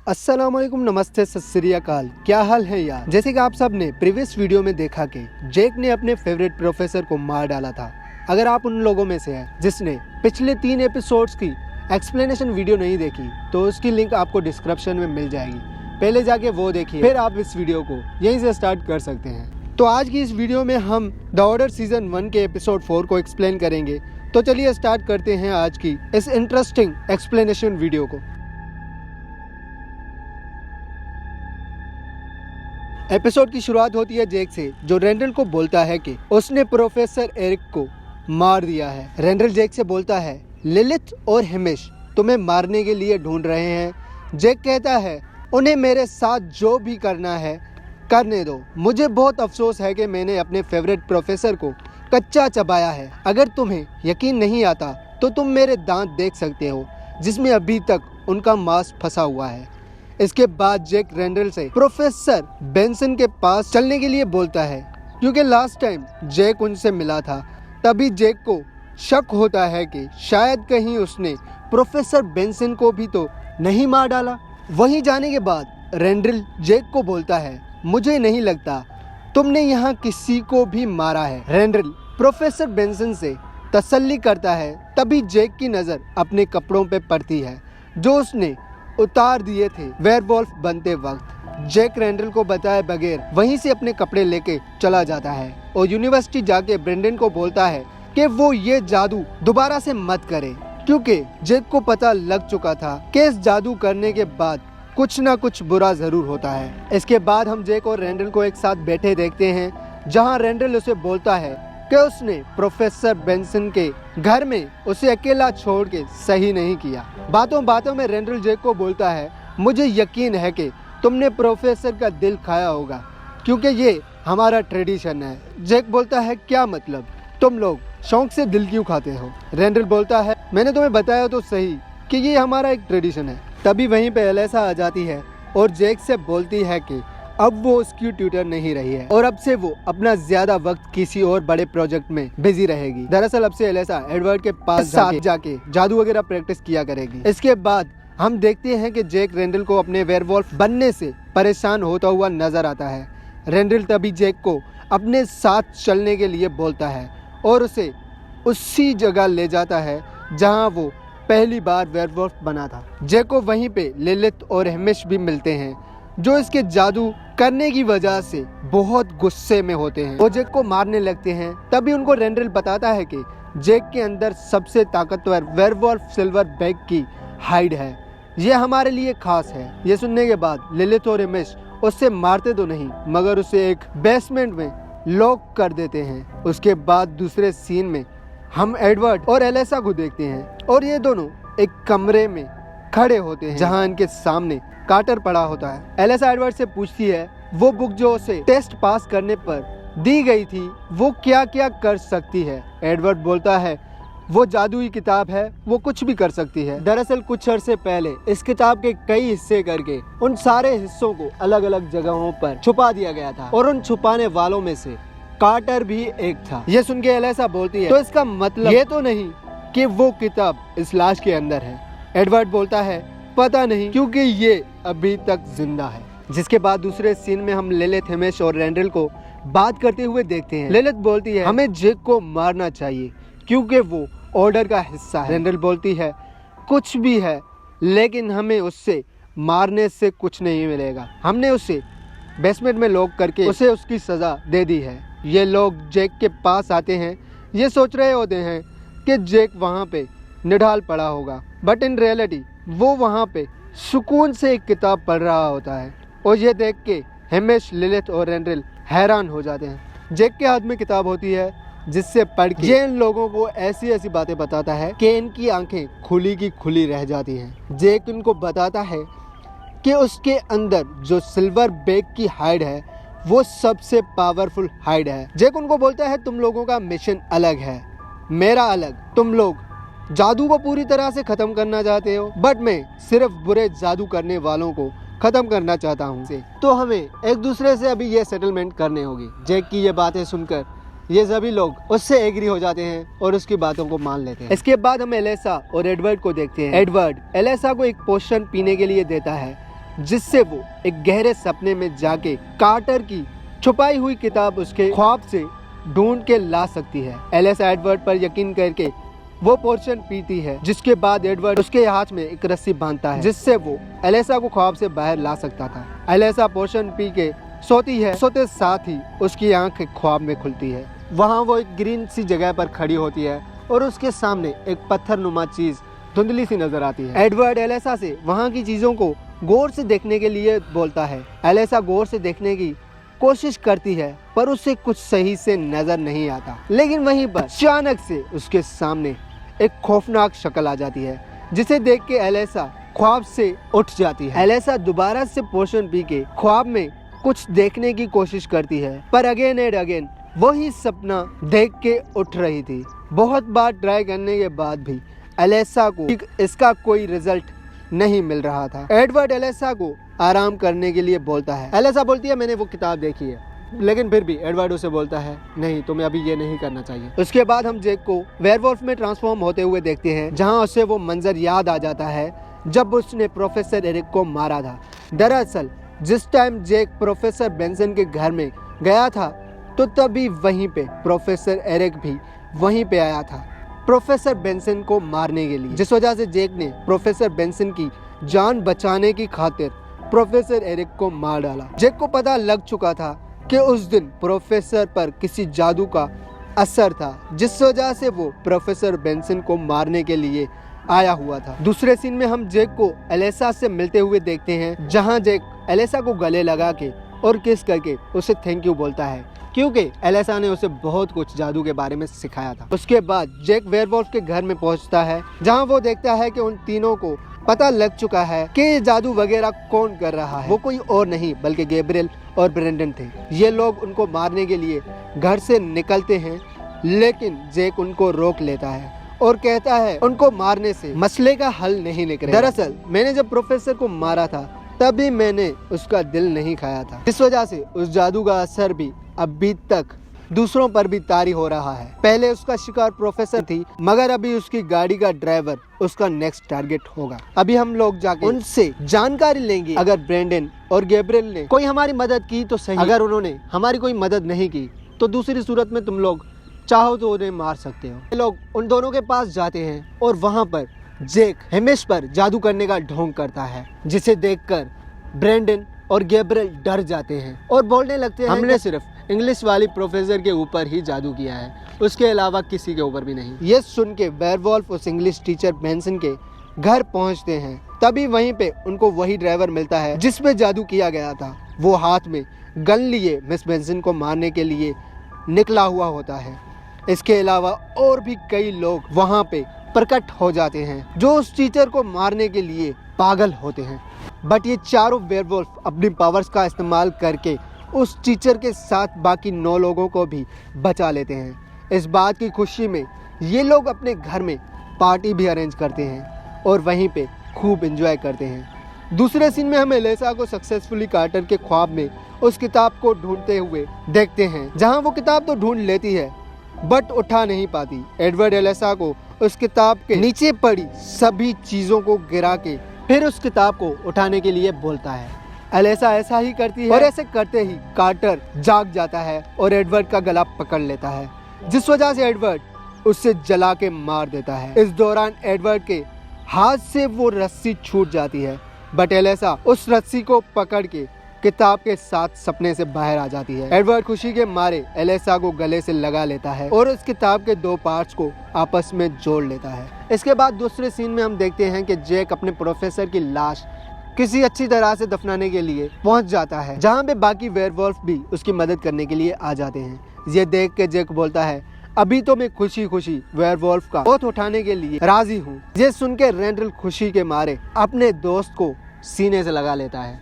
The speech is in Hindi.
अस्सलामुअलैकुम, नमस्ते, सत श्री अकाल। क्या हाल है यार। जैसे कि आप सब ने प्रीवियस वीडियो में देखा कि जेक ने अपने फेवरेट प्रोफेसर को मार डाला था। अगर आप उन लोगों में से हैं जिसने पिछले 3 एपिसोड्स की एक्सप्लेनेशन वीडियो नहीं देखी तो उसकी लिंक आपको डिस्क्रिप्शन में मिल जाएगी, पहले जाके वो देखिए, फिर आप इस वीडियो को यहीं से स्टार्ट कर सकते हैं। तो आज की इस वीडियो में हम द ऑर्डर सीजन 1 के एपिसोड 4 को एक्सप्लेन करेंगे। तो चलिए स्टार्ट करते हैं आज की इस इंटरेस्टिंग एक्सप्लेनेशन वीडियो को। एपिसोड की शुरुआत होती है जेक से, जो रेंडल को बोलता है कि उसने प्रोफेसर एरिक को मार दिया है। रेंडल जेक से बोलता है लिलिथ और हिमिश तुम्हें मारने के लिए ढूंढ रहे हैं। जेक कहता है उन्हें मेरे साथ जो भी करना है करने दो। मुझे बहुत अफसोस है कि मैंने अपने फेवरेट प्रोफेसर को कच्चा चबाया है। अगर तुम्हें यकीन नहीं आता तो तुम मेरे दांत देख सकते हो जिसमें अभी तक उनका मांस फंसा हुआ है। इसके बाद जेक रेंडल से प्रोफेसर बेंसन के पास चलने के लिए बोलता है, क्योंकि लास्ट टाइम जेक उनसे मिला था। तभी जेक को शक होता है कि शायद कहीं उसने प्रोफेसर बेंसन को भी तो नहीं मार डाला। वहीं जाने के बाद रेंडल जेक को बोलता है मुझे नहीं लगता तुमने यहाँ किसी को भी मारा है। रेंडल प्रोफेसर बेंसन से तसल्ली करता है। तभी जेक की नज़र अपने कपड़ों पे पड़ती है जो उसने उतार दिए थे वेयरवॉल्फ बनते वक्त। जेक रेंडल को बताए बगैर वहीं से अपने कपड़े लेके चला जाता है और यूनिवर्सिटी जाके ब्रेंडन को बोलता है कि वो ये जादू दोबारा से मत करे, क्योंकि जेक को पता लग चुका था कि इस जादू करने के बाद कुछ ना कुछ बुरा जरूर होता है। इसके बाद हम जेक और रेंडल को एक साथ बैठे देखते हैं, जहाँ रेंडल उसे बोलता है कि उसने प्रोफेसर बेंसन के घर में उसे अकेला छोड़ के सही नहीं किया। बातों बातों में रेंडल जेक को बोलता है मुझे यकीन है कि तुमने प्रोफेसर का दिल खाया होगा, क्योंकि ये हमारा ट्रेडिशन है। जेक बोलता है क्या मतलब, तुम लोग शौक से दिल क्यों खाते हो। रेंडल बोलता है मैंने तुम्हें बताया तो सही कि ये हमारा एक ट्रेडिशन है। तभी वहीं पे एलेसा आ जाती है और जेक से बोलती है कि अब वो उसकी ट्यूटर नहीं रही है और अब से वो अपना ज्यादा वक्त किसी और बड़े प्रोजेक्ट में बिजी रहेगी। दरअसल अब से एलेसा एडवर्ड के पास साथ जाके जादू वगैरह प्रैक्टिस किया करेगी। इसके बाद हम देखते हैं कि जेक रेंडल को अपने वेयरवॉल्फ बनने से परेशान होता हुआ नजर आता है। रेंडल तभी जेक को अपने साथ चलने के लिए बोलता है और उसे उसी जगह ले जाता है जहाँ वो पहली बार वेयरवॉल्फ बना था। जेक को वहीं पे लिलिथ और हिमिश भी मिलते हैं, जो इसके जादू करने की वजह से बहुत गुस्से में होते हैं। वो जेक को मारने लगते हैं। तभी उनको रेंडल बताता है कि जेक के अंदर सबसे ताकतवर वेयरवॉल्फ सिल्वर बैग की हाइड है, ये हमारे लिए खास है। ये सुनने के बाद लिलिथ और हिमिश उससे मारते तो नहीं मगर उसे एक बेसमेंट में लॉक कर देते हैं। उसके बाद दूसरे सीन में हम एडवर्ड और एलेसा को देखते हैं और ये दोनों एक कमरे में खड़े होते हैं जहां इनके सामने कार्टर पड़ा होता है। एलेसा एडवर्ड से पूछती है वो बुक जो उसे टेस्ट पास करने पर दी गई थी वो क्या क्या कर सकती है। एडवर्ड बोलता है वो जादुई किताब है, वो कुछ भी कर सकती है। दरअसल कुछ अरसे पहले इस किताब के कई हिस्से करके उन सारे हिस्सों को अलग अलग जगहों पर छुपा दिया गया था और उन छुपाने वालों में से कार्टर भी एक था। ये सुन के एलेसा बोलती है तो इसका मतलब ये तो नहीं कि वो किताब इस लाश के अंदर है। एडवर्ड बोलता है पता नहीं, क्योंकि ये अभी तक जिंदा है। जिसके बाद दूसरे सीन में हम लिलिथ, हिमिश और रेंडल को बात करते हुए देखते हैं। लिलिथ बोलती है हमें जेक को मारना चाहिए क्योंकि वो ऑर्डर का हिस्सा है। रेंडल बोलती है कुछ भी है, लेकिन हमें उससे मारने से कुछ नहीं मिलेगा। हमने उसे बेसमेंट में लॉक करके उसे उसकी सजा दे दी है। ये लोग जेक के पास आते हैं, ये सोच रहे होते हैं कि जेक वहाँ पे निढाल पड़ा होगा, बट इन रियलिटी वो वहाँ पे सुकून से एक किताब पढ़ रहा होता है। और ये देख के हिमिश, लिलिथ और रेंडल हैरान हो जाते हैं। जेक के हाथ में किताब होती है जिससे पढ़ के ये इन लोगों को ऐसी ऐसी बातें बताता है कि इनकी आंखें खुली की खुली रह जाती हैं। जेक इनको बताता है कि उसके अंदर जो सिल्वर बैग की हाइड है वो सबसे पावरफुल हाइड है। जेक उनको बोलता है तुम लोगों का मिशन अलग है, मेरा अलग। तुम लोग जादू को पूरी तरह से खत्म करना चाहते हो, बट मैं सिर्फ बुरे जादू करने वालों को खत्म करना चाहता हूँ। तो हमें एक दूसरे से अभी ये सेटलमेंट करनी होगी। जेक की ये बातें सुनकर ये सभी लोग उससे एग्री हो जाते हैं और उसकी बातों को मान लेते हैं। इसके बाद हम एलेसा और एडवर्ड को देखते हैं। एडवर्ड एलेसा को एक पोशन पीने के लिए देता है जिससे वो एक गहरे सपने में जाके कार्टर की छुपाई हुई किताब उसके ख्वाब से ढूंढ के ला सकती है। एलिसा एडवर्ड पर यकीन करके वो पोर्शन पीती है, जिसके बाद एडवर्ड उसके हाथ में एक रस्सी बांधता है जिससे वो एलिसा को ख्वाब से बाहर ला सकता था। एलिसा पोर्शन पी के सोती है, सोते साथ ही उसकी आंख ख्वाब में खुलती है। वहाँ वो एक ग्रीन सी जगह पर खड़ी होती है और उसके सामने एक पत्थर नुमा चीज धुंधली सी नजर आती है। एडवर्ड एलिसा से वहाँ की चीजों को गौर से देखने के लिए बोलता है। एलिसा गौर से देखने की कोशिश करती है पर उसे कुछ सही से नजर नहीं आता। लेकिन वहीं पर अचानक से उसके सामने एक खौफनाक शक्ल आ जाती है, जिसे देख के एलिसा ख्वाब से उठ जाती है। एलिसा दोबारा से पोर्शन पी के ख्वाब में कुछ देखने की कोशिश करती है, पर अगेन एंड अगेन वही सपना देख के उठ रही थी। बहुत बार ट्राई करने के बाद भी एलिसा को इसका कोई रिजल्ट नहीं मिल रहा था। एडवर्ड एलिसा को आराम करने के लिए बोलता है। एलिसा बोलती है मैंने वो किताब देखी है, लेकिन फिर भी एडवर्ड उसे बोलता है नहीं, तुम्हें अभी ये नहीं करना चाहिए। उसके बाद हम जैक को वेयरवुल्फ में ट्रांसफॉर्म होते हुए देखते हैं, जहां उसे वो मंजर याद आ जाता है जब उसने प्रोफेसर एरिक को मारा था। दरअसल जिस टाइम जैक प्रोफेसर बेंसन के घर में गया था तो तभी वहीं पे प्रोफेसर एरिक भी वहीं पे आया था प्रोफेसर बेंसन को मारने के लिए, जिस वजह से जैक ने प्रोफेसर बेंसन की जान बचाने की खातिर प्रोफेसर एरिक को मार डाला। जैक को पता लग चुका था कि उस दिन प्रोफेसर पर किसी जादू का असर था, जिस वजह से वो प्रोफेसर बेंसन को मारने के लिए आया हुआ था। दूसरे सीन में हम जैक को एलिसा से मिलते हुए देखते हैं, जहां जैक एलिसा को गले लगा के और किस करके उसे थैंक यू बोलता है, क्योंकि एलिसा ने उसे बहुत कुछ जादू के बारे में सिखाया था। उसके बाद जैक वेयरवुल्फ के घर में पहुंचता है, जहां वो देखता है कि उन तीनों को पता लग चुका है कि ये जादू वगैरह कौन कर रहा है। वो कोई और नहीं बल्कि गैब्रिएल और ब्रेंडन थे। ये लोग उनको मारने के लिए घर से निकलते हैं, लेकिन जैक उनको रोक लेता है और कहता है उनको मारने से मसले का हल नहीं निकलेगा। दरअसल मैंने जब प्रोफेसर को मारा था तभी मैंने उसका दिल नहीं खाया था, इस वजह से उस जादू का असर भी अभी तक दूसरों पर भी तारी हो रहा है। पहले उसका शिकार प्रोफेसर थी, मगर अभी उसकी गाड़ी का ड्राइवर उसका नेक्स्ट टारगेट होगा। अभी हम लोग जाके उनसे जानकारी लेंगे, अगर ब्रेंडन और गैब्रिएल ने कोई हमारी मदद की तो सही, अगर उन्होंने हमारी कोई मदद नहीं की तो दूसरी सूरत में तुम लोग चाहो तो उन्हें मार सकते हो। ये लोग उन दोनों के पास जाते हैं और वहाँ पर जैक हिमेश पर जादू करने का ढोंग करता है, जिसे देखकर ब्रेंडन और गैब्रिएल डर जाते हैं और बोलने लगते हैं हमने सिर्फ इंग्लिश वाली प्रोफेसर के ऊपर ही जादू किया है, उसके अलावा किसी के ऊपर भी नहीं। ये सुन के वेयरवुल्फ उस इंग्लिश टीचर बेंसन के घर पहुंचते हैं। तभी वहीं पे उनको वही ड्राइवर मिलता है जिसपे जादू किया गया था। वो हाथ में गन लिए मिस बेंसन को मारने के लिए निकला हुआ होता है। इसके अलावा और भी कई लोग वहाँ पे प्रकट हो जाते हैं जो उस टीचर को मारने के लिए पागल होते हैं। बट ये चारों वेयरवुल्फ अपनी पावर्स का इस्तेमाल करके उस टीचर के साथ बाकी 9 लोगों को भी बचा लेते हैं। इस बात की खुशी में ये लोग अपने घर में पार्टी भी अरेंज करते हैं और वहीं पे खूब एंजॉय करते हैं। दूसरे सीन में हम एलिसा को सक्सेसफुली कार्टर के ख्वाब में उस किताब को ढूंढते हुए देखते हैं, जहां वो किताब तो ढूंढ लेती है बट उठा नहीं पाती। एडवर्ड एलिसा को उस किताब के नीचे पड़ी सभी चीजों को गिरा के फिर उस किताब को उठाने के लिए बोलता है। एलिसा ऐसा ही करती है और ऐसे करते ही कार्टर जाग जाता है और एडवर्ड का गला पकड़ लेता है, जिस वजह से एडवर्ड उससे जला के मार देता है। इस दौरान एडवर्ड के हाथ से वो रस्सी छूट जाती है, बट एलिसा उस रस्सी को पकड़ के किताब के साथ सपने से बाहर आ जाती है। एडवर्ड खुशी के मारे एलिसा को गले से लगा लेता है और उस किताब के 2 पार्ट्स को आपस में जोड़ लेता है। इसके बाद दूसरे सीन में हम देखते हैं कि जैक अपने प्रोफेसर की लाश किसी अच्छी तरह से दफनाने के लिए पहुंच जाता है, जहां पे बाकी वेयरवुल्फ भी उसकी मदद करने के लिए आ जाते हैं। ये देख के जैक बोलता है अभी तो मैं खुशी खुशी वेयरवुल्फ का हाथ उठाने के लिए राजी हूँ। ये सुन के रेंडल खुशी के मारे अपने दोस्त को सीने से लगा लेता है।